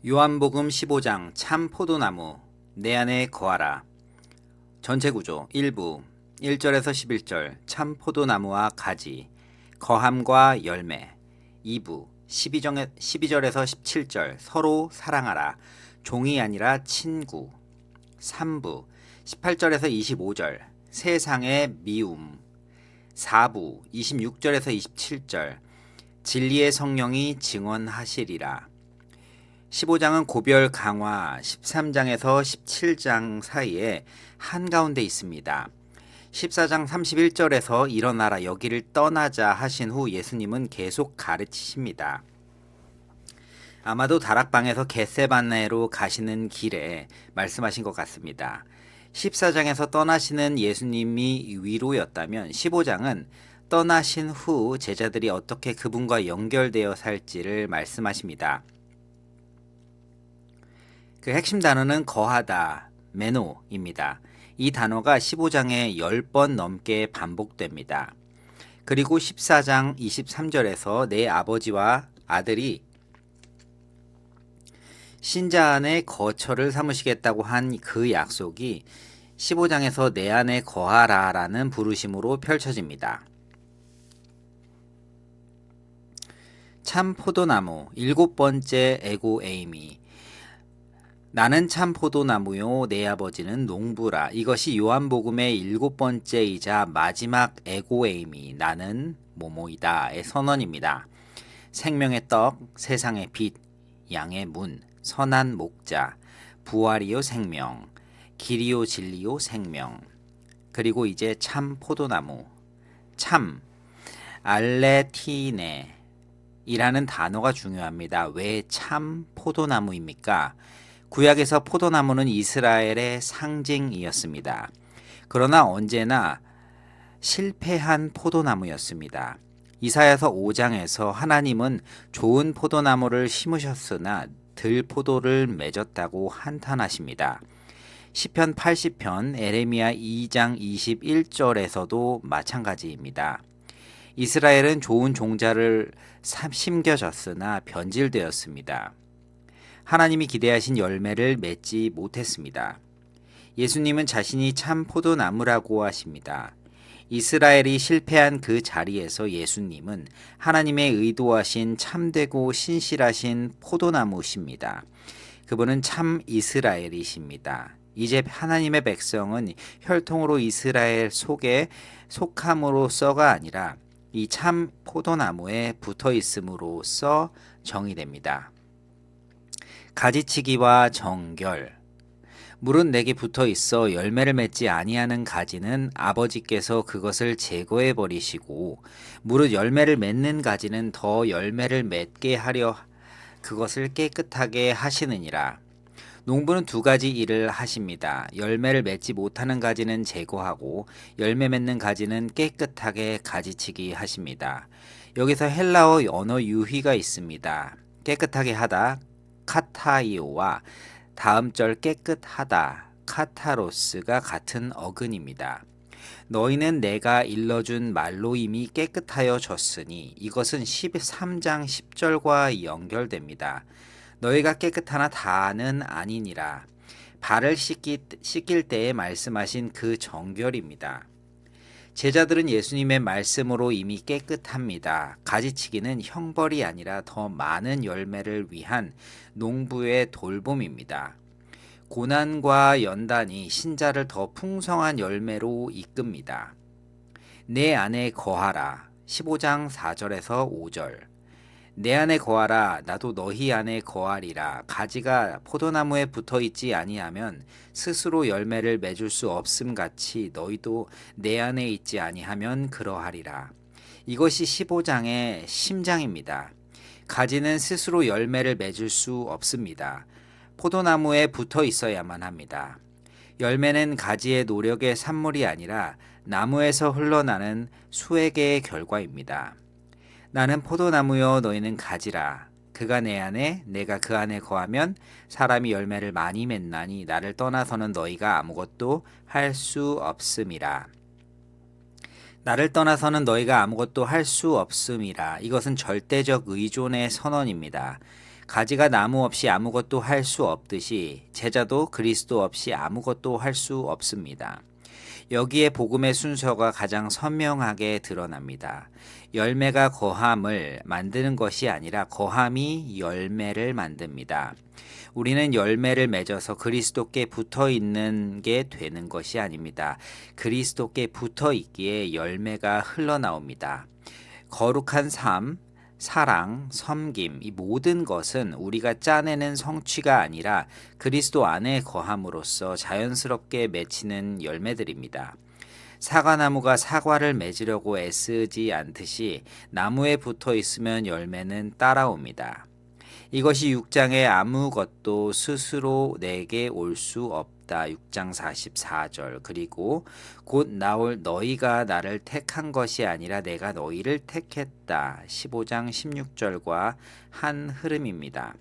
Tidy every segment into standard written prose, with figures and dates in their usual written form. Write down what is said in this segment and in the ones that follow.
요한복음 15장 참 포도나무 내 안에 거하라. 전체 구조 1부 1절에서 11절 참 포도나무와 가지 거함과 열매. 2부 12절에서 17절 서로 사랑하라. 종이 아니라 친구. 3부 18절에서 25절 세상의 미움. 4부 26절에서 27절 진리의 성령이 증언하시리라. 15장은 고별 강화 13장에서 17장 사이에 한가운데 있습니다. 14장 31절에서 일어나라 여기를 떠나자 하신 후 예수님은 계속 가르치십니다. 아마도 다락방에서 겟세마네로 가시는 길에 말씀하신 것 같습니다. 14장에서 떠나시는 예수님이 위로였다면 15장은 떠나신 후 제자들이 어떻게 그분과 연결되어 살지를 말씀하십니다. 그 핵심 단어는 거하다, 메노입니다. 이 단어가 15장에 10번 넘게 반복됩니다. 그리고 14장 23절에서 내 아버지와 아들이 신자 안에 거처를 삼으시겠다고 한 그 약속이 15장에서 내 안에 거하라 라는 부르심으로 펼쳐집니다. 참 포도나무 7번째 에고 에이미. 나는 참 포도나무요 내 아버지는 농부라. 이것이 요한복음의 7번째이자 마지막 에고에이미 나는 모모이다의 선언입니다. 생명의 떡, 세상의 빛, 양의 문, 선한 목자, 부활이요 생명, 길이요 진리요 생명. 그리고 이제 참 포도나무, 참, 알레티네 이라는 단어가 중요합니다. 왜 참 포도나무입니까? 구약에서 포도나무는 이스라엘의 상징이었습니다. 그러나 언제나 실패한 포도나무였습니다. 이사야서 5장에서 하나님은 좋은 포도나무를 심으셨으나 들포도를 맺었다고 한탄하십니다. 시편 80편, 에레미야 2장 21절에서도 마찬가지입니다. 이스라엘은 좋은 종자를 심겨졌으나 변질되었습니다. 하나님이 기대하신 열매를 맺지 못했습니다. 예수님은 자신이 참 포도나무라고 하십니다. 이스라엘이 실패한 그 자리에서 예수님은 하나님의 의도하신 참되고 신실하신 포도나무십니다. 그분은 참 이스라엘이십니다. 이제 하나님의 백성은 혈통으로 이스라엘 속에 속함으로써가 아니라 이 참 포도나무에 붙어 있음으로써 정의됩니다. 가지치기와 정결. 물은 내게 붙어 있어 열매를 맺지 아니하는 가지는 아버지께서 그것을 제거해 버리시고 무릇 열매를 맺는 가지는 더 열매를 맺게 하려 그것을 깨끗하게 하시느니라. 농부는 두 가지 일을 하십니다. 열매를 맺지 못하는 가지는 제거하고 열매 맺는 가지는 깨끗하게 가지치기 하십니다. 여기서 헬라어 언어 유희가 있습니다. 깨끗하게 하다 카타이오와 다음 절 깨끗하다 카타로스가 같은 어근입니다. 너희는 내가 일러준 말로 이미 깨끗하여 졌으니 이것은 13장 10절과 연결됩니다. 너희가 깨끗하나 다는 아니니라. 발을 씻길 때에 말씀하신 그 정결입니다. 제자들은 예수님의 말씀으로 이미 깨끗합니다. 가지치기는 형벌이 아니라 더 많은 열매를 위한 농부의 돌봄입니다. 고난과 연단이 신자를 더 풍성한 열매로 이끕니다. 내 안에 거하라. 15장 4절에서 5절. 내 안에 거하라. 나도 너희 안에 거하리라. 가지가 포도나무에 붙어 있지 아니하면 스스로 열매를 맺을 수 없음 같이 너희도 내 안에 있지 아니하면 그러하리라. 이것이 15장의 심장입니다. 가지는 스스로 열매를 맺을 수 없습니다. 포도나무에 붙어 있어야만 합니다. 열매는 가지의 노력의 산물이 아니라 나무에서 흘러나는 수액의 결과입니다. 나는 포도나무여 너희는 가지라. 그가 내 안에 내가 그 안에 거하면 사람이 열매를 많이 맺나니 나를 떠나서는 너희가 아무것도 할 수 없음이라. 나를 떠나서는 너희가 아무것도 할 수 없음이라. 이것은 절대적 의존의 선언입니다. 가지가 나무 없이 아무것도 할 수 없듯이 제자도 그리스도 없이 아무것도 할 수 없습니다. 여기에 복음의 순서가 가장 선명하게 드러납니다. 열매가 거함을 만드는 것이 아니라 거함이 열매를 만듭니다. 우리는 열매를 맺어서 그리스도께 붙어 있는 게 되는 것이 아닙니다. 그리스도께 붙어 있기에 열매가 흘러나옵니다. 거룩한 삶, 사랑, 섬김, 이 모든 것은 우리가 짜내는 성취가 아니라 그리스도 안에 거함으로써 자연스럽게 맺히는 열매들입니다. 사과나무가 사과를 맺으려고 애쓰지 않듯이 나무에 붙어 있으면 열매는 따라옵니다. 이것이 6장의 아무것도 스스로 내게 올 수 없다. 6장 44절. 그리고 곧 나올 너희가 나를 택한 것이 아니라 내가 너희를 택했다. 15장 16절과 한 흐름입니다.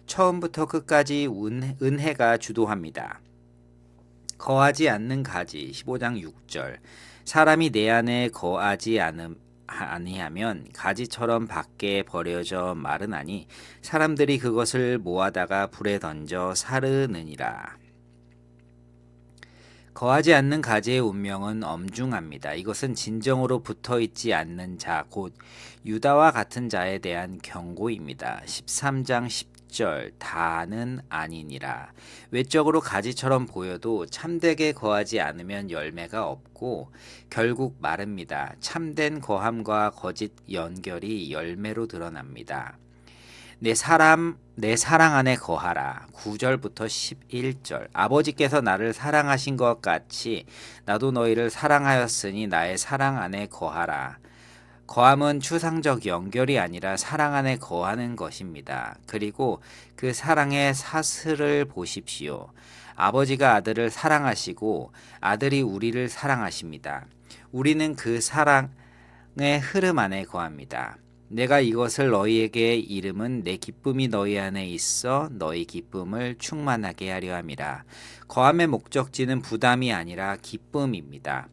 처음부터 끝까지 은혜가 주도합니다. 거하지 않는 가지. 15장 6절. 사람이 내 안에 거하지 아니하면 가지처럼 밖에 버려져 마르나니 사람들이 그것을 모아다가 불에 던져 사르느니라. 거하지 않는 가지의 운명은 엄중합니다. 이것은 진정으로 붙어 있지 않는 자, 곧 유다와 같은 자에 대한 경고입니다. 13장 10절 다는 아니니라. 외적으로 가지처럼 보여도 참되게 거하지 않으면 열매가 없고 결국 마릅니다. 참된 거함과 거짓 연결이 열매로 드러납니다. 내 사랑 안에 거하라. 9절부터 11절. 아버지께서 나를 사랑하신 것 같이 나도 너희를 사랑하였으니 나의 사랑 안에 거하라. 거함은 추상적 연결이 아니라 사랑 안에 거하는 것입니다. 그리고 그 사랑의 사슬을 보십시오. 아버지가 아들을 사랑하시고 아들이 우리를 사랑하십니다. 우리는 그 사랑의 흐름 안에 거합니다. 내가 이것을 너희에게 이름은 내 기쁨이 너희 안에 있어 너희 기쁨을 충만하게 하려 함이라. 거함의 목적지는 부담이 아니라 기쁨입니다.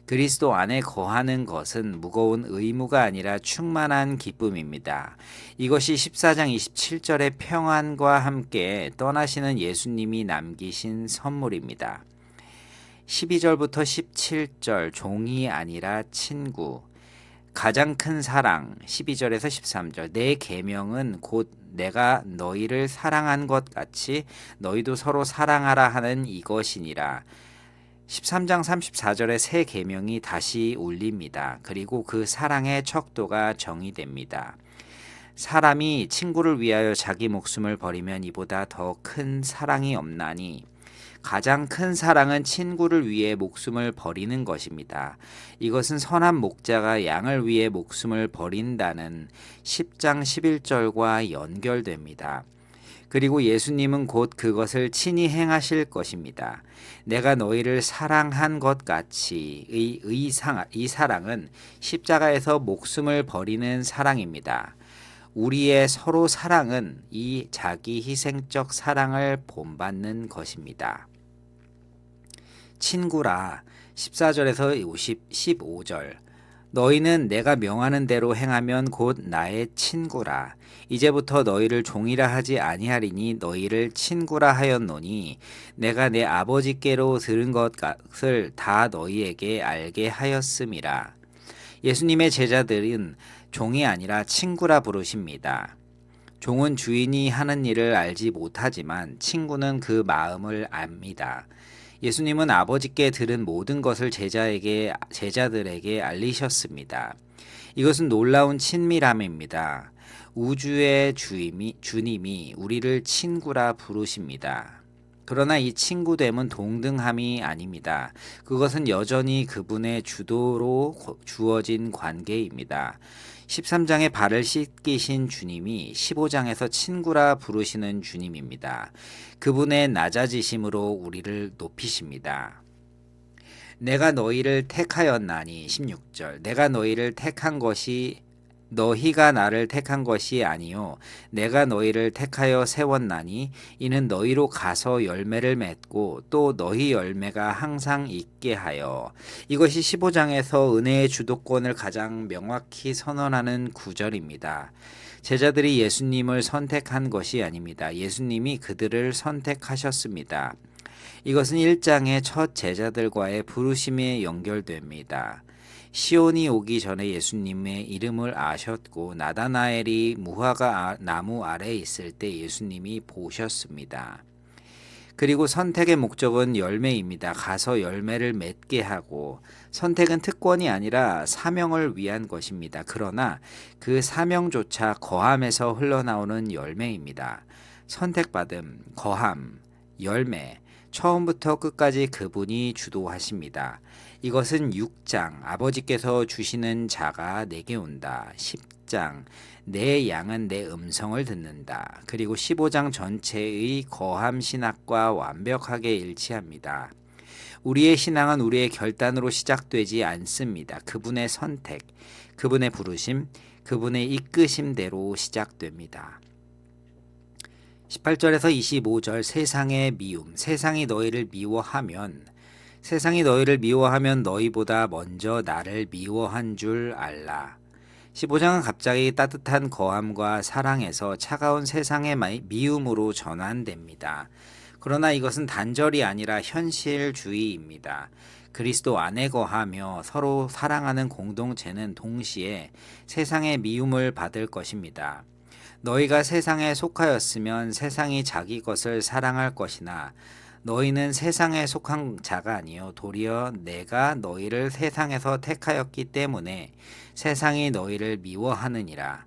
그리스도 안에 거하는 것은 무거운 의무가 아니라 충만한 기쁨입니다. 이것이 14장 27절의 평안과 함께 떠나시는 예수님이 남기신 선물입니다. 12절부터 17절 종이 아니라 친구. 가장 큰 사랑 12절에서 13절 내 계명은 곧 내가 너희를 사랑한 것 같이 너희도 서로 사랑하라 하는 이것이니라. 13장 34절에 새 계명이 다시 울립니다. 그리고 그 사랑의 척도가 정의됩니다. 사람이 친구를 위하여 자기 목숨을 버리면 이보다 더 큰 사랑이 없나니 가장 큰 사랑은 친구를 위해 목숨을 버리는 것입니다. 이것은 선한 목자가 양을 위해 목숨을 버린다는 10장 11절과 연결됩니다. 그리고 예수님은 곧 그것을 친히 행하실 것입니다. 내가 너희를 사랑한 것 같이 이 사랑은 십자가에서 목숨을 버리는 사랑입니다. 우리의 서로 사랑은 이 자기 희생적 사랑을 본받는 것입니다. 친구라 14절에서 15절 너희는 내가 명하는 대로 행하면 곧 나의 친구라. 이제부터 너희를 종이라 하지 아니하리니 너희를 친구라 하였노니 내가 내 아버지께로 들은 것을 다 너희에게 알게 하였음이라. 예수님의 제자들은 종이 아니라 친구라 부르십니다. 종은 주인이 하는 일을 알지 못하지만 친구는 그 마음을 압니다. 예수님은 아버지께 들은 모든 것을 제자들에게 알리셨습니다. 이것은 놀라운 친밀함입니다. 우주의 주님이 우리를 친구라 부르십니다. 그러나 이 친구됨은 동등함이 아닙니다. 그것은 여전히 그분의 주도로 주어진 관계입니다. 13장에 발을 씻기신 주님이 15장에서 친구라 부르시는 주님입니다. 그분의 낮아지심으로 우리를 높이십니다. 내가 너희를 택하였나니 16절 내가 너희를 택한 것이 너희가 나를 택한 것이 아니요 내가 너희를 택하여 세웠나니 이는 너희로 가서 열매를 맺고 또 너희 열매가 항상 있게 하여. 이것이 15장에서 은혜의 주도권을 가장 명확히 선언하는 구절입니다. 제자들이 예수님을 선택한 것이 아닙니다. 예수님이 그들을 선택하셨습니다. 이것은 1장의 첫 제자들과의 부르심에 연결됩니다. 시온이 오기 전에 예수님의 이름을 아셨고 나다나엘이 무화과 나무 아래에 있을 때 예수님이 보셨습니다. 그리고 선택의 목적은 열매입니다. 가서 열매를 맺게 하고, 선택은 특권이 아니라 사명을 위한 것입니다. 그러나 그 사명조차 거함에서 흘러나오는 열매입니다. 선택받음, 거함, 열매, 처음부터 끝까지 그분이 주도하십니다. 이것은 6장 아버지께서 주시는 자가 내게 온다. 10장 내 양은 내 음성을 듣는다. 그리고 15장 전체의 거함 신학과 완벽하게 일치합니다. 우리의 신앙은 우리의 결단으로 시작되지 않습니다. 그분의 선택, 그분의 부르심, 그분의 이끄심대로 시작됩니다. 18절에서 25절 세상의 미움, 세상이 너희를 미워하면 너희보다 먼저 나를 미워한 줄 알라. 15장은 갑자기 따뜻한 거함과 사랑에서 차가운 세상의 미움으로 전환됩니다. 그러나 이것은 단절이 아니라 현실주의입니다. 그리스도 안에 거하며 서로 사랑하는 공동체는 동시에 세상의 미움을 받을 것입니다. 너희가 세상에 속하였으면 세상이 자기 것을 사랑할 것이나 너희는 세상에 속한 자가 아니요 도리어 내가 너희를 세상에서 택하였기 때문에 세상이 너희를 미워하느니라.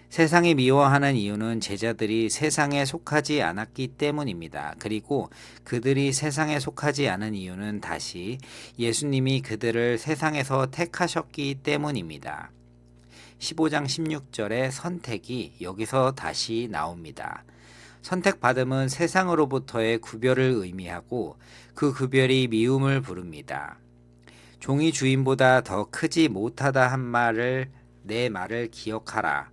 세상이 미워하는 이유는 제자들이 세상에 속하지 않았기 때문입니다. 그리고 그들이 세상에 속하지 않은 이유는 다시 예수님이 그들을 세상에서 택하셨기 때문입니다. 15장 16절의 선택이 여기서 다시 나옵니다. 선택받음은 세상으로부터의 구별을 의미하고 그 구별이 미움을 부릅니다. 종이 주인보다 더 크지 못하다 한 말을 내 말을 기억하라.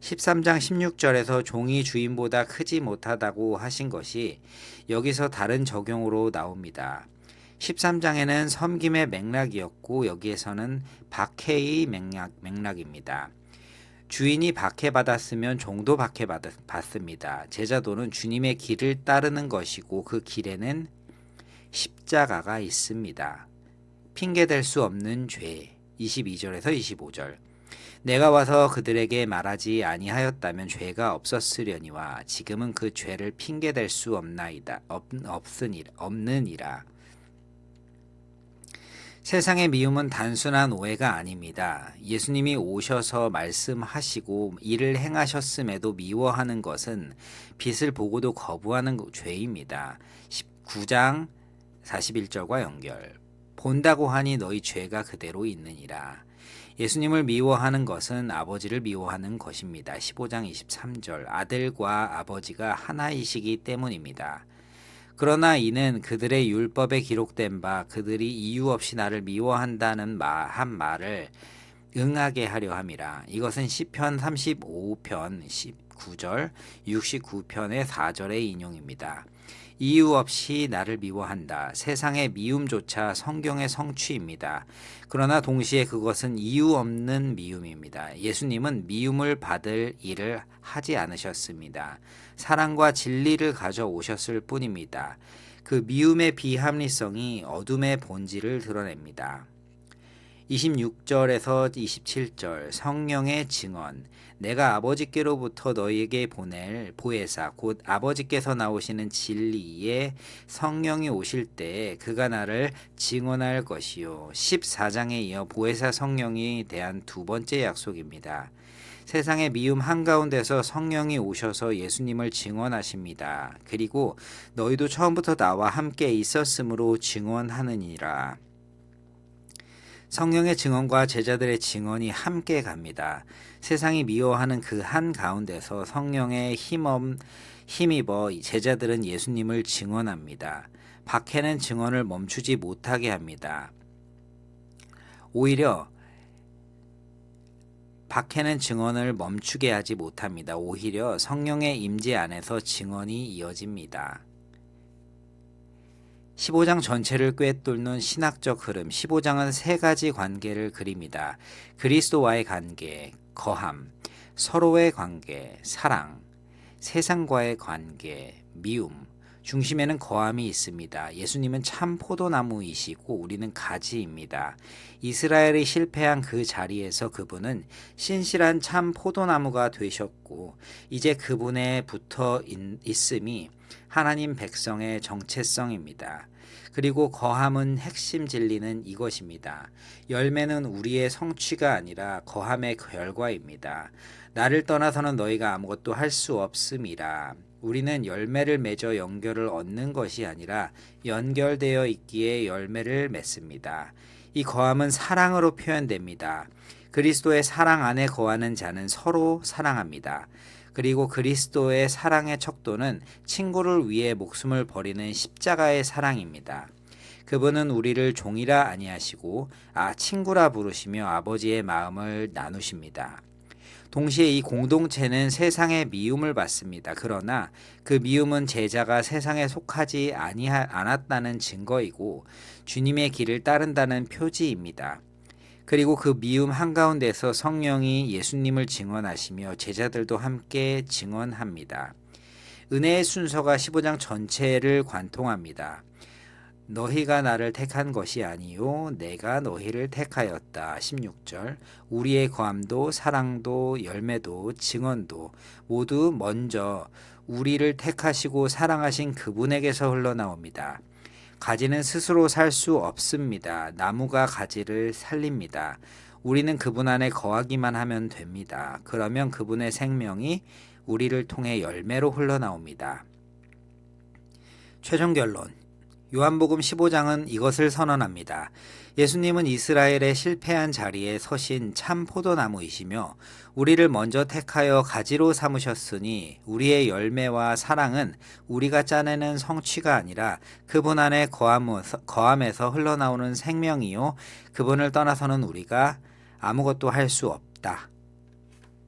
13장 16절에서 종이 주인보다 크지 못하다고 하신 것이 여기서 다른 적용으로 나옵니다. 13장에는 섬김의 맥락이었고 여기에서는 박해의 맥락입니다. 주인이 박해받았으면 종도 박해받습니다. 제자도는 주님의 길을 따르는 것이고 그 길에는 십자가가 있습니다. 핑계댈 수 없는 죄 22절에서 25절 내가 와서 그들에게 말하지 아니하였다면 죄가 없었으려니와 지금은 그 죄를 핑계댈 수 없느니라. 세상의 미움은 단순한 오해가 아닙니다. 예수님이 오셔서 말씀하시고 일을 행하셨음에도 미워하는 것은 빛을 보고도 거부하는 죄입니다. 19장 41절과 연결. 본다고 하니 너희 죄가 그대로 있느니라. 예수님을 미워하는 것은 아버지를 미워하는 것입니다. 15장 23절. 아들과 아버지가 하나이시기 때문입니다. 그러나 이는 그들의 율법에 기록된 바 그들이 이유 없이 나를 미워한다는 한 말을 응하게 하려 함이라. 이것은 시편 35편 19절, 69편의 4절의 인용입니다. 이유 없이 나를 미워한다. 세상의 미움조차 성경의 성취입니다. 그러나 동시에 그것은 이유 없는 미움입니다. 예수님은 미움을 받을 일을 하지 않으셨습니다. 사랑과 진리를 가져오셨을 뿐입니다. 그 미움의 비합리성이 어둠의 본질을 드러냅니다. 26절에서 27절 성령의 증언 내가 아버지께로부터 너희에게 보낼 보혜사 곧 아버지께서 나오시는 진리의 성령이 오실 때에 그가 나를 증언할 것이요. 14장에 이어 보혜사 성령이 대한 두 번째 약속입니다. 세상의 미움 한가운데서 성령이 오셔서 예수님을 증언하십니다. 그리고 너희도 처음부터 나와 함께 있었으므로 증언하느니라. 성령의 증언과 제자들의 증언이 함께 갑니다. 세상이 미워하는 그 한가운데서 성령의 힘입어 제자들은 예수님을 증언합니다. 박해는 증언을 멈추지 못하게 합니다. 오히려 박해는 증언을 멈추게 하지 못합니다. 오히려 성령의 임재 안에서 증언이 이어집니다. 15장 전체를 꿰뚫는 신학적 흐름 15장은 세 가지 관계를 그립니다. 그리스도와의 관계, 거함, 서로의 관계, 사랑, 세상과의 관계, 미움, 중심에는 거함이 있습니다. 예수님은 참 포도나무이시고 우리는 가지입니다. 이스라엘이 실패한 그 자리에서 그분은 신실한 참 포도나무가 되셨고 이제 그분에 붙어 있음이 하나님 백성의 정체성입니다. 그리고 거함은 핵심 진리는 이것입니다. 열매는 우리의 성취가 아니라 거함의 결과입니다. 나를 떠나서는 너희가 아무것도 할 수 없음이라. 우리는 열매를 맺어 연결을 얻는 것이 아니라 연결되어 있기에 열매를 맺습니다. 이 거함은 사랑으로 표현됩니다. 그리스도의 사랑 안에 거하는 자는 서로 사랑합니다. 그리고 그리스도의 사랑의 척도는 친구를 위해 목숨을 버리는 십자가의 사랑입니다. 그분은 우리를 종이라 아니하시고 친구라 부르시며 아버지의 마음을 나누십니다. 동시에 이 공동체는 세상의 미움을 받습니다. 그러나 그 미움은 제자가 세상에 속하지 않았다는 증거이고 주님의 길을 따른다는 표지입니다. 그리고 그 미움 한가운데서 성령이 예수님을 증언하시며 제자들도 함께 증언합니다. 은혜의 순서가 15장 전체를 관통합니다. 너희가 나를 택한 것이 아니요 내가 너희를 택하였다. 16절. 우리의 거함도 사랑도 열매도 증언도 모두 먼저 우리를 택하시고 사랑하신 그분에게서 흘러나옵니다. 가지는 스스로 살 수 없습니다. 나무가 가지를 살립니다. 우리는 그분 안에 거하기만 하면 됩니다. 그러면 그분의 생명이 우리를 통해 열매로 흘러나옵니다. 최종 결론. 요한복음 15장은 이것을 선언합니다. 예수님은 이스라엘의 실패한 자리에 서신 참 포도나무이시며 우리를 먼저 택하여 가지로 삼으셨으니 우리의 열매와 사랑은 우리가 짜내는 성취가 아니라 그분 안에 거함에서 흘러나오는 생명이요 그분을 떠나서는 우리가 아무것도 할 수 없다.